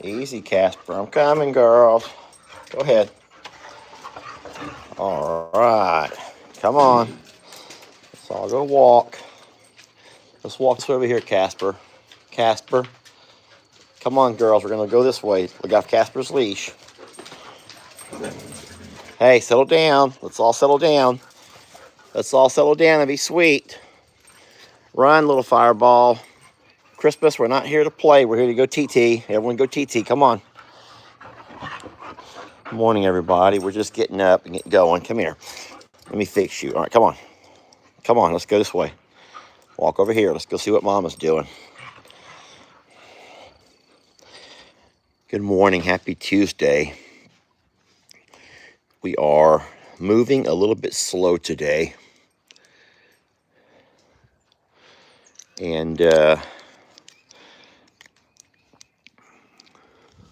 Easy, Casper. I'm coming, girls. Go ahead. All right. Come on. Let's all go walk. Let's walk this way over here, Casper. Casper. Come on, girls. We're going to go this way. Look off Casper's leash. Hey, settle down. Let's all settle down. Let's all settle down and be sweet. Run, little fireball. Christmas, we're not here to play. We're here to go TT. Everyone go TT. Come on. Good morning, everybody. We're just getting up and getting going. Come here. Let me fix you. All right, come on. Come on, let's go this way. Walk over here. Let's go see what Mama's doing. Good morning. Happy Tuesday. We are moving a little bit slow today. And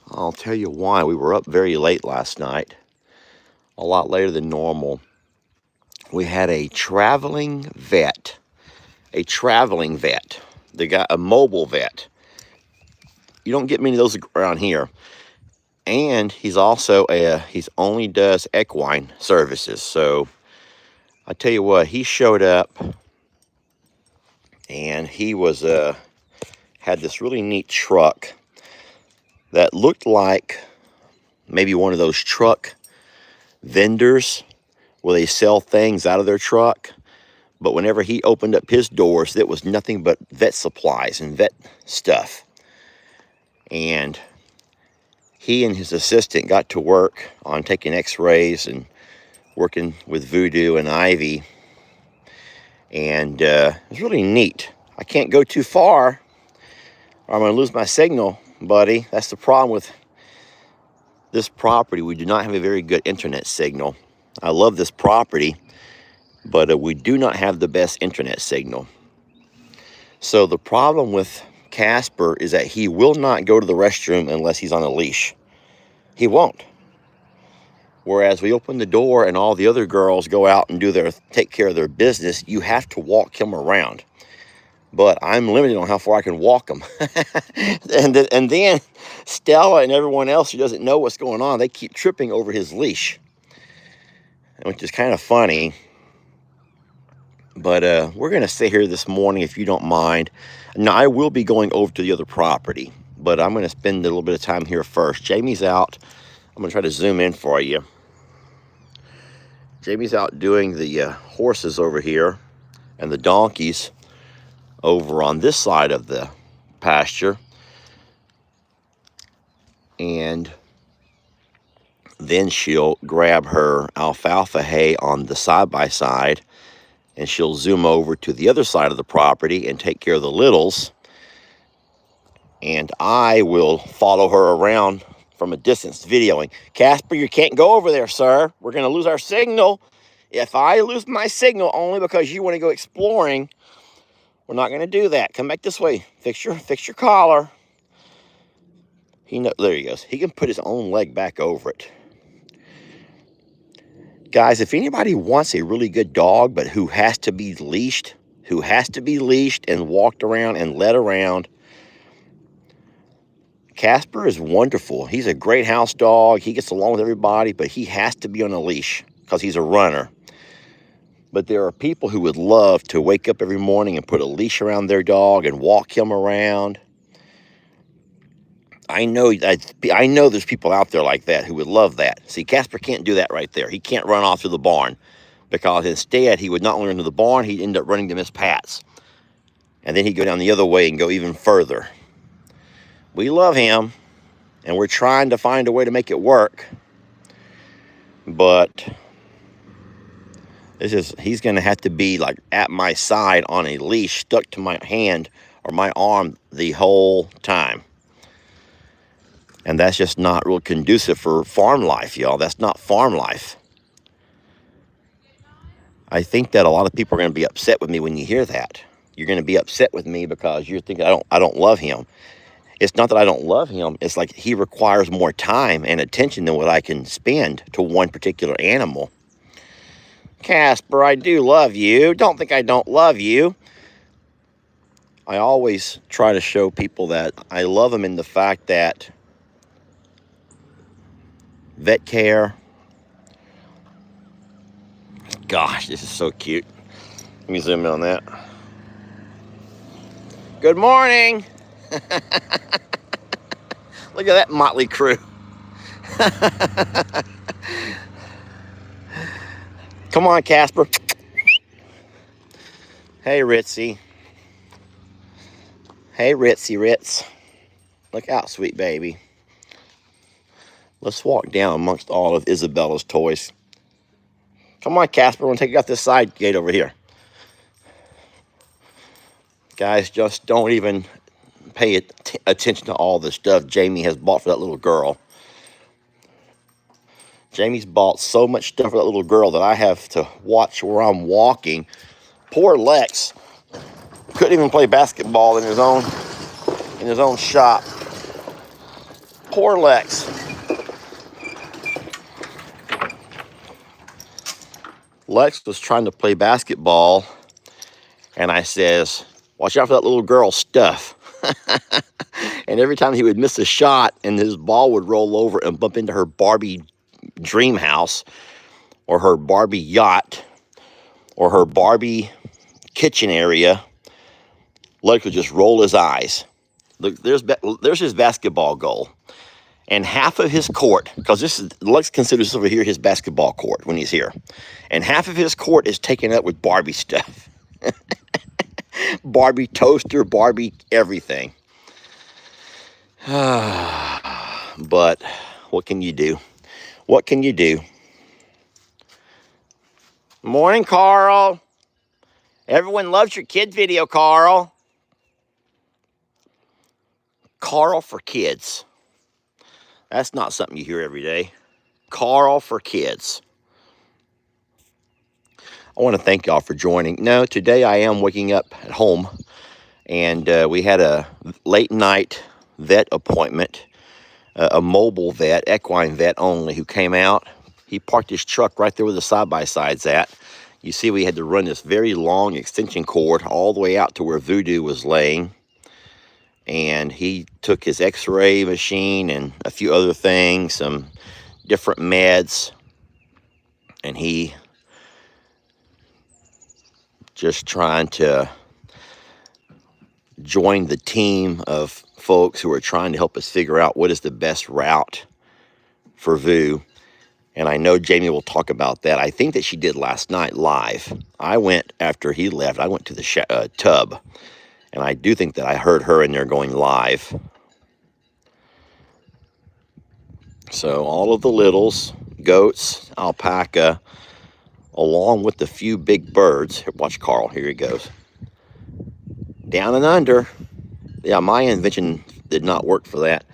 I'll tell you why. We were up very late last night. A lot later than normal. We had a traveling vet. They got a mobile vet. You don't get many of those around here. And he's also he's only does equine services. So I tell you what, he showed up and he was had this really neat truck that looked like maybe one of those truck vendors where they sell things out of their truck. But whenever he opened up his doors, it was nothing but vet supplies and vet stuff. And he and his assistant got to work on taking x-rays and working with Voodoo and Ivy. And it was really neat. I can't go too far or I'm going to lose my signal, buddy. That's the problem with this property. We do not have a very good internet signal. I love this property, but we do not have the best internet signal. So the problem with Casper is that he will not go to the restroom unless he's on a leash. He won't. Whereas we open the door and all the other girls go out and take care of their business, you have to walk him around. But I'm limited on how far I can walk him. and then Stella and everyone else who doesn't know what's going on, they keep tripping over his leash, which is kind of funny. But we're going to stay here this morning if you don't mind. Now, I will be going over to the other property, but I'm going to spend a little bit of time here first. Jamie's out. I'm going to try to zoom in for you. Jamie's out doing the horses over here and the donkeys over on this side of the pasture. And then she'll grab her alfalfa hay on the side-by-side and she'll zoom over to the other side of the property and take care of the littles. And I will follow her around from a distance videoing. Casper, you can't go over there, sir. We're going to lose our signal. If I lose my signal only because you want to go exploring, we're not going to do that. Come back this way. Fix your collar. There he goes. He can put his own leg back over it. Guys, if anybody wants a really good dog, but who has to be leashed and walked around and led around, Casper is wonderful. He's a great house dog. He gets along with everybody, but he has to be on a leash because he's a runner. But there are people who would love to wake up every morning and put a leash around their dog and walk him around. I know there's people out there like that who would love that. See, Casper can't do that right there. He can't run off to the barn because instead he would not only run to the barn, he'd end up running to Miss Pat's. And then he'd go down the other way and go even further. We love him, and we're trying to find a way to make it work. But he's going to have to be like at my side on a leash stuck to my hand or my arm the whole time. And that's just not real conducive for farm life, y'all. That's not farm life. I think that a lot of people are going to be upset with me when you hear that. You're going to be upset with me because you're thinking I don't love him. It's not that I don't love him. It's like he requires more time and attention than what I can spend to one particular animal. Casper, I do love you. Don't think I don't love you. I always try to show people that I love them in the fact that vet care. Gosh, this is so cute. Let me zoom in on that. Good morning. Look at that motley crew. Come on, Casper. Hey, Ritzy. Hey, Ritzy Ritz. Look out, sweet baby. Let's walk down amongst all of Isabella's toys. Come on, Casper. I'm going to take you out this side gate over here. Guys, just don't even pay attention to all the stuff Jamie has bought for that little girl. Jamie's bought so much stuff for that little girl that I have to watch where I'm walking. Poor Lex couldn't even play basketball in his own shop. Poor Lex. Lex was trying to play basketball, and I says, watch out for that little girl's stuff. And every time he would miss a shot and his ball would roll over and bump into her Barbie dream house or her Barbie yacht or her Barbie kitchen area, Lex would just roll his eyes. Look, there's his basketball goal. And half of his court, because Lex considers over here his basketball court when he's here. And half of his court is taken up with Barbie stuff. Barbie toaster, Barbie everything. But what can you do? What can you do? Morning, Carl. Everyone loves your kid video, Carl. Carl for kids. That's not something you hear every day. Carl for kids. I want to thank y'all for joining. No, today I am waking up at home, and we had a late night vet appointment, a mobile vet, equine vet only, who came out. He parked his truck right there where the side-by-side's at. You see we had to run this very long extension cord all the way out to where Voodoo was laying. And he took his x-ray machine and a few other things, some different meds, and he just trying to join the team of folks who are trying to help us figure out what is the best route for Voo. And I know Jamie will talk about that. I think that she did last night live. I went after he left. I went to the tub. And I do think that I heard her in there going live. So all of the littles, goats, alpaca, along with the few big birds. Watch Carl. Here he goes. Down and under. Yeah, my invention did not work for that.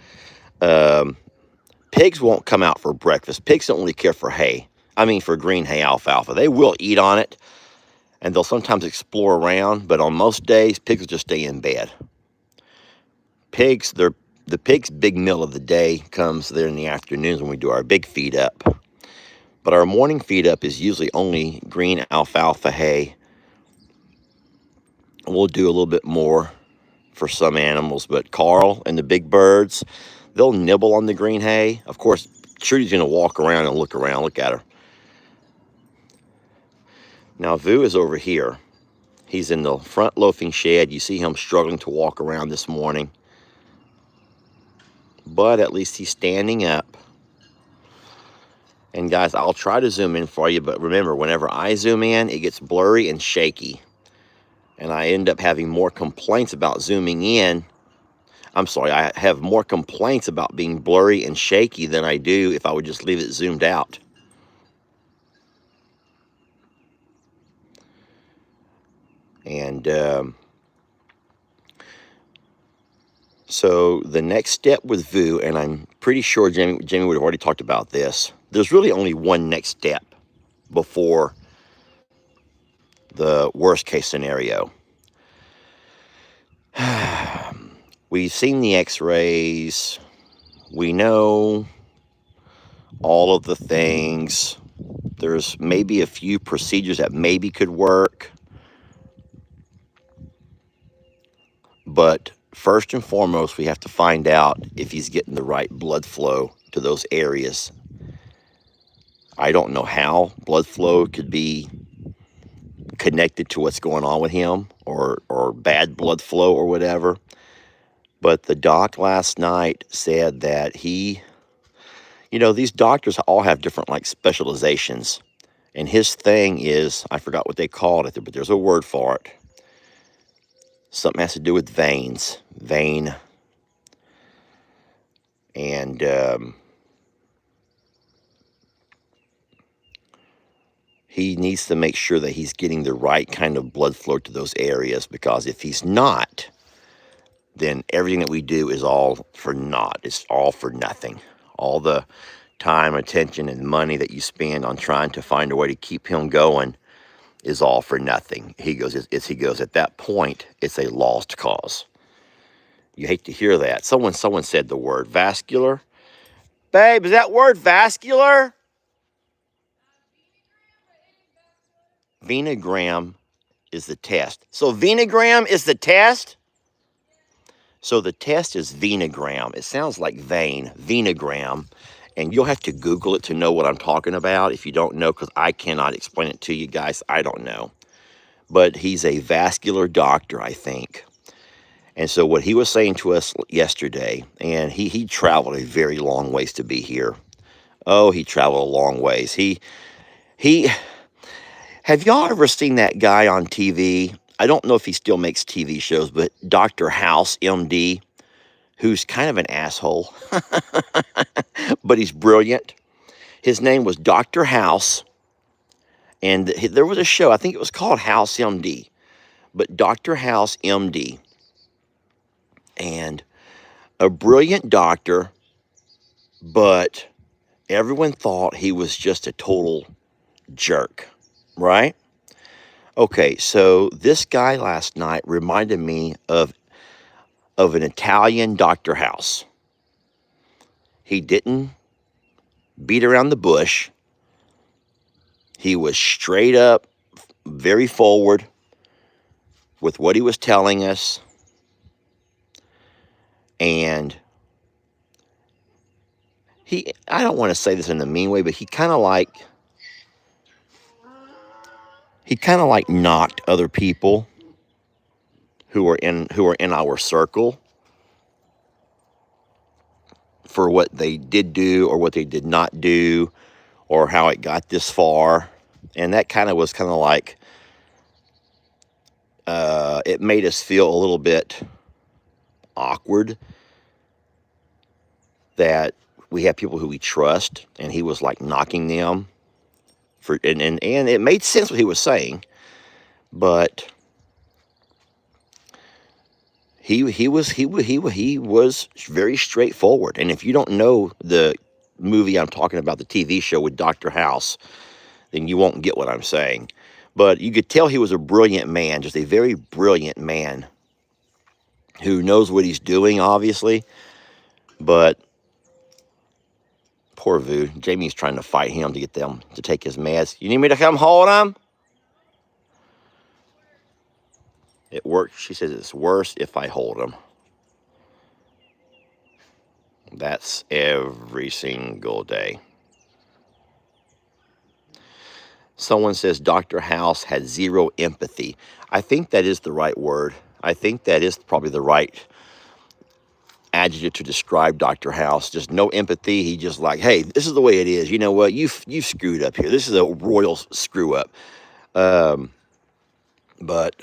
Pigs won't come out for breakfast. Pigs don't really care for hay. I mean for green hay, alfalfa. They will eat on it. And they'll sometimes explore around, but on most days, pigs will just stay in bed. Pigs, the pig's big meal of the day comes there in the afternoons when we do our big feed up. But our morning feed up is usually only green alfalfa hay. We'll do a little bit more for some animals, but Carl and the big birds, they'll nibble on the green hay. Of course, Trudy's going to walk around and look around. Look at her. Now, Voo is over here. He's in the front loafing shed. You see him struggling to walk around this morning. But at least he's standing up. And guys, I'll try to zoom in for you, but remember, whenever I zoom in, it gets blurry and shaky. And I end up having more complaints about zooming in. I'm sorry, I have more complaints about being blurry and shaky than I do if I would just leave it zoomed out. And so the next step with Voo, and I'm pretty sure Jamie would have already talked about this, there's really only one next step before the worst case scenario. We've seen the x-rays. We know all of the things. There's maybe a few procedures that maybe could work. But first and foremost, we have to find out if he's getting the right blood flow to those areas. I don't know how blood flow could be connected to what's going on with him, or bad blood flow or whatever. But the doc last night said that these doctors all have different like specializations. And his thing is, I forgot what they called it, but there's a word for it. Something has to do with vein. And he needs to make sure that he's getting the right kind of blood flow to those areas, because if he's not, then everything that we do is all for naught. It's all for nothing. All the time, attention, and money that you spend on trying to find a way to keep him going is all for nothing. He goes, at that point, it's a lost cause. You hate to hear that. Someone said the word vascular. Babe, is that word vascular? Venogram is the test. So venogram is the test? So the test is venogram. It sounds like vein, venogram. And you'll have to Google it to know what I'm talking about if you don't know, because I cannot explain it to you guys. I don't know. But he's a vascular doctor, I think. And so what he was saying to us yesterday, and he traveled a very long ways to be here. Oh, he traveled a long ways. He have y'all ever seen that guy on TV? I don't know if he still makes TV shows, but Dr. House, MD, who's kind of an asshole, but he's brilliant. His name was Dr. House, and there was a show, I think it was called House MD, but Dr. House MD, and a brilliant doctor, but everyone thought he was just a total jerk, right? Okay, so this guy last night reminded me of an Italian Dr. House. He didn't beat around the bush. He was straight up, very forward with what he was telling us. And I don't want to say this in a mean way, but he kind of like knocked other people who were in our circle for what they did do or what they did not do, or how it got this far. And that was like, it made us feel a little bit awkward that we have people who we trust, and he was like knocking them and it made sense what he was saying, but he was very straightforward. And if you don't know the movie I'm talking about, the TV show with Dr. House, then you won't get what I'm saying. But you could tell he was a brilliant man, just a very brilliant man who knows what he's doing, obviously. But poor Voodoo, Jamie's trying to fight him to get them to take his meds. You need me to come hold him? It works. She says it's worse if I hold him. That's every single day. Someone says Dr. House had zero empathy. I think that is the right word. I think that is probably the right adjective to describe Dr. House. Just no empathy. He just like, hey, this is the way it is. You know what? You've screwed up here. This is a royal screw up. But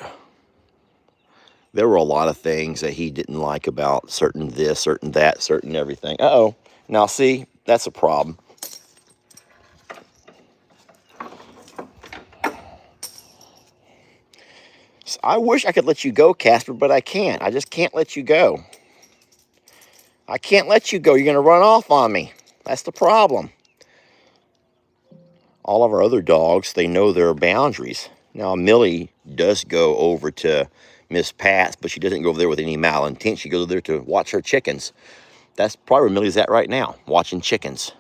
there were a lot of things that he didn't like about certain this, certain that, certain everything. Uh-oh. Now, see, that's a problem. So I wish I could let you go, Casper, but I can't. I just can't let you go. I can't let you go. You're going to run off on me. That's the problem. All of our other dogs, they know their boundaries. Now, Millie does go over to Miss Pat's, but she doesn't go over there with any malintent. She goes over there to watch her chickens. That's probably where Millie's at right now, watching chickens.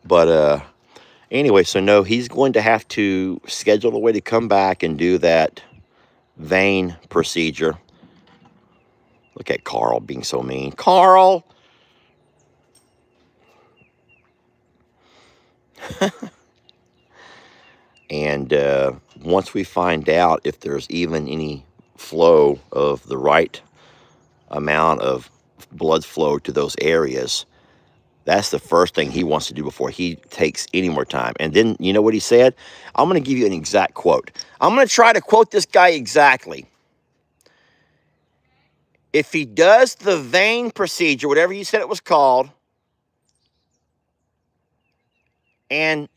But anyway, so no, he's going to have to schedule a way to come back and do that vein procedure. Look at Carl being so mean. Carl! And once we find out if there's even any flow of the right amount of blood flow to those areas, that's the first thing he wants to do before he takes any more time. And then, you know what he said? I'm going to give you an exact quote. I'm going to try to quote this guy exactly. If he does the vein procedure, whatever you said it was called, and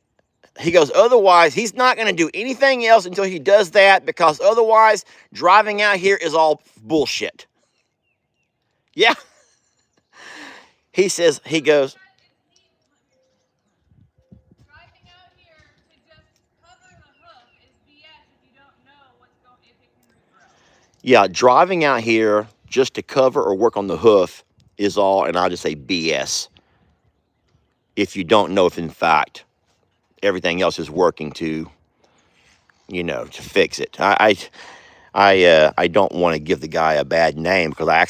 he goes, otherwise, he's not going to do anything else until he does that, because otherwise, driving out here is all bullshit. Yeah. He says, he goes, driving out here to just cover the hoof is BS if you don't know if it can regrow. Yeah, driving out here just to cover or work on the hoof is all, and I'll just say BS, if you don't know if, in fact, everything else is working to, to fix it. I don't want to give the guy a bad name, because I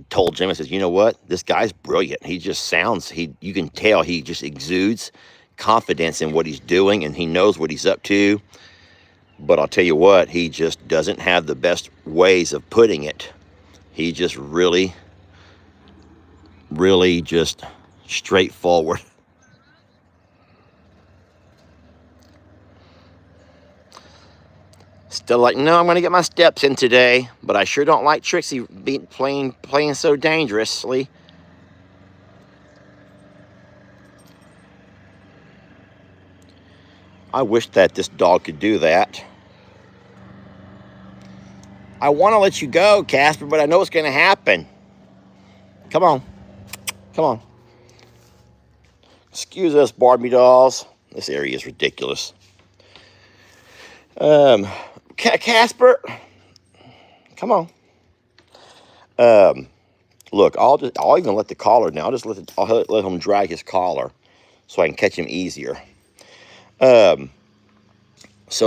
told Jim, I says, you know what? This guy's brilliant. He just sounds, you can tell he just exudes confidence in what he's doing, and he knows what he's up to. But I'll tell you what, he just doesn't have the best ways of putting it. He just really, really just straightforward. Still like, no, I'm going to get my steps in today, but I sure don't like Trixie playing so dangerously. I wish that this dog could do that. I want to let you go, Casper, but I know it's going to happen. Come on. Come on. Excuse us, Barbie dolls. This area is ridiculous. Casper, come on. Look, I'll even let the collar now. I'll let him drag his collar so I can catch him easier. So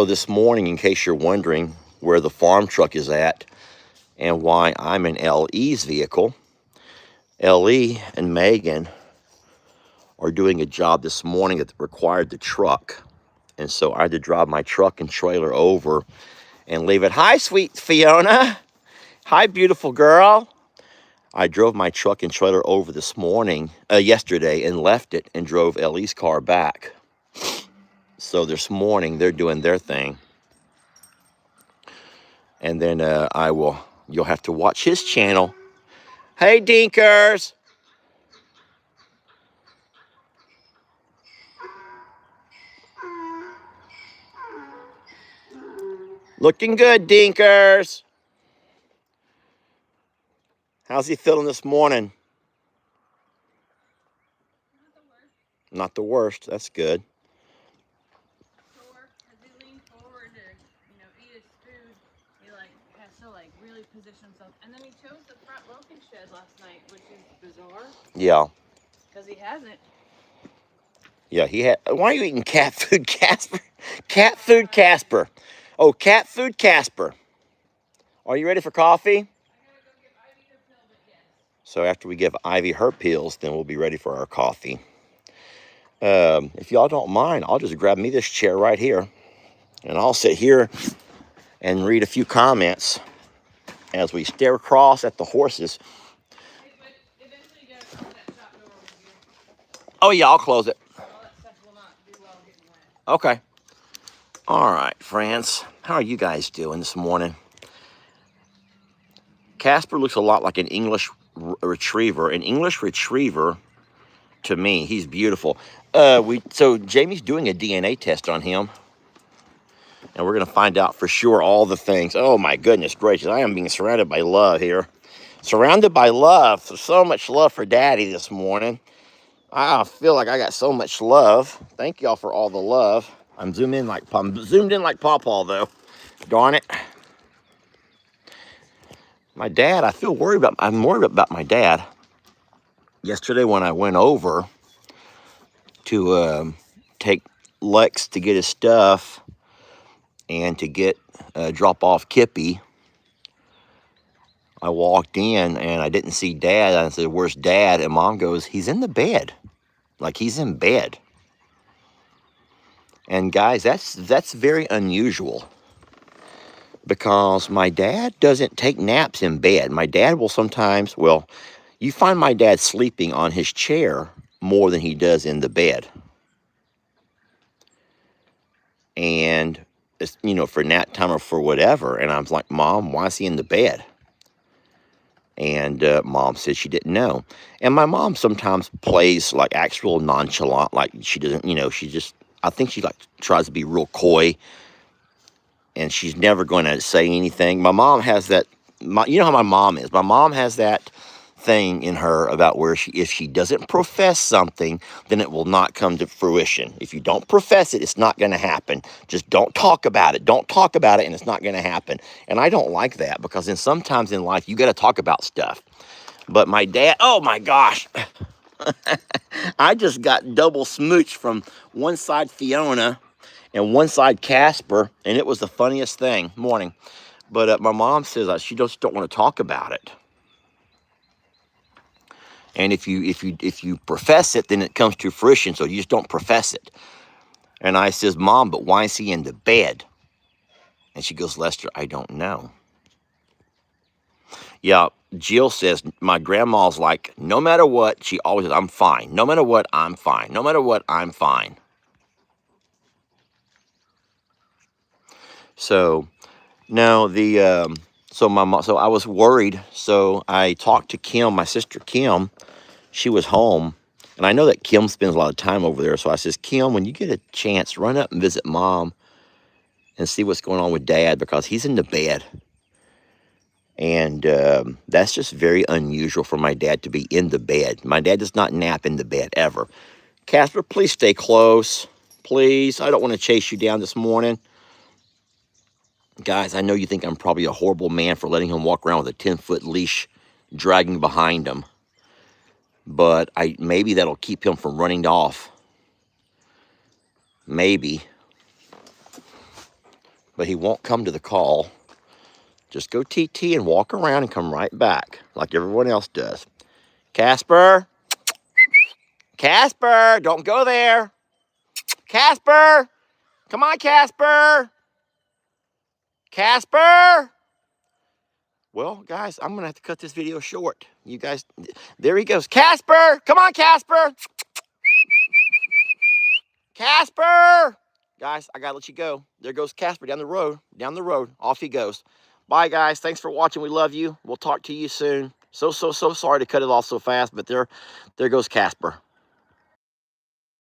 this morning, in case you're wondering where the farm truck is at and why I'm in LE's vehicle, LE and Megan are doing a job this morning that required the truck. And so I had to drive my truck and trailer over and leave it. Hi, sweet Fiona. Hi, beautiful girl. I drove my truck and trailer over this morning, yesterday, and left it and drove LE's car back. So this morning, they're doing their thing. And then you'll have to watch his channel. Hey, Dinkers. Looking good, Dinkers. How's he feeling this morning? Not the worst. That's good. Sore, as he leaned forward to, eat his food, he has to really position himself. And then he chose the front milking shed last night, which is bizarre. Yeah. Because he hasn't. Yeah, he had. Why are you eating cat food, Casper? Cat food, Casper. Oh, cat food, Casper. Are you ready for coffee? I gotta go give Ivy her pill, but yes. So after we give Ivy her pills, then we'll be ready for our coffee. If y'all don't mind, I'll just grab me this chair right here, and I'll sit here and read a few comments as we stare across at the horses. Hey, but eventually you gotta close that shop door over here. Oh yeah, I'll close it. All that stuff will not do well getting wet. Okay. All right, friends. How are you guys doing this morning? Casper looks a lot like an English retriever. An English retriever, to me, he's beautiful. So Jamie's doing a DNA test on him, and we're gonna find out for sure all the things. Oh my goodness gracious, I am being surrounded by love here. Surrounded by love. So much love for Daddy this morning. I feel like I got so much love. Thank y'all for all the love. I'm zoomed in like Pawpaw though. Darn it. My dad, I'm worried about my dad. Yesterday when I went over to take Lex to get his stuff and to drop off Kippy, I walked in and I didn't see Dad. I said, "Where's Dad?" And Mom goes, "He's in the bed." Like, he's in bed. And guys, that's very unusual, because my dad doesn't take naps in bed. My dad will sometimes, well, you find my dad sleeping on his chair more than he does in the bed. And it's, for nap time or for whatever. And I was like, "Mom, why is he in the bed?" And Mom said she didn't know. And my mom sometimes plays, like, acts real nonchalant, like she doesn't, she just, I think she, like, tries to be real coy, and she's never going to say anything. My mom has that, you know how my mom is. My mom has that thing in her about where if she doesn't profess something, then it will not come to fruition. If you don't profess it, it's not going to happen. Just don't talk about it. Don't talk about it, and it's not going to happen. And I don't like that, because then sometimes in life you got to talk about stuff. But my dad, oh my gosh, I just got double smooched from one side Fiona and one side Casper, and it was the funniest thing morning. But my mom says she just don't want to talk about it. And if you profess it, then it comes to fruition. So you just don't profess it. And I says, "Mom, but why is he in the bed?" And she goes, "Lester, I don't know." Yeah, Jill says, my grandma's like, no matter what, she always says, "I'm fine. No matter what, I'm fine. No matter what, I'm fine." So no, so I was worried. So I talked to Kim, my sister Kim. She was home. And I know that Kim spends a lot of time over there. So I says, "Kim, when you get a chance, run up and visit Mom and see what's going on with Dad, because he's in the bed." And that's just very unusual for my dad to be in the bed. My dad does not nap in the bed, ever. Casper, please stay close. Please. I don't want to chase you down this morning. Guys, I know you think I'm probably a horrible man for letting him walk around with a 10-foot leash dragging behind him. But maybe that'll keep him from running off. Maybe. But he won't come to the call. Just go TT and walk around and come right back like everyone else does. Casper? Casper, don't go there. Casper! Come on, Casper! Casper! Well, guys, I'm going to have to cut this video short. You guys, there he goes. Casper! Come on, Casper! Casper! Guys, I got to let you go. There goes Casper down the road. Down the road. Off he goes. Bye, guys. Thanks for watching. We love you. We'll talk to you soon. So sorry to cut it off so fast, but there goes Casper.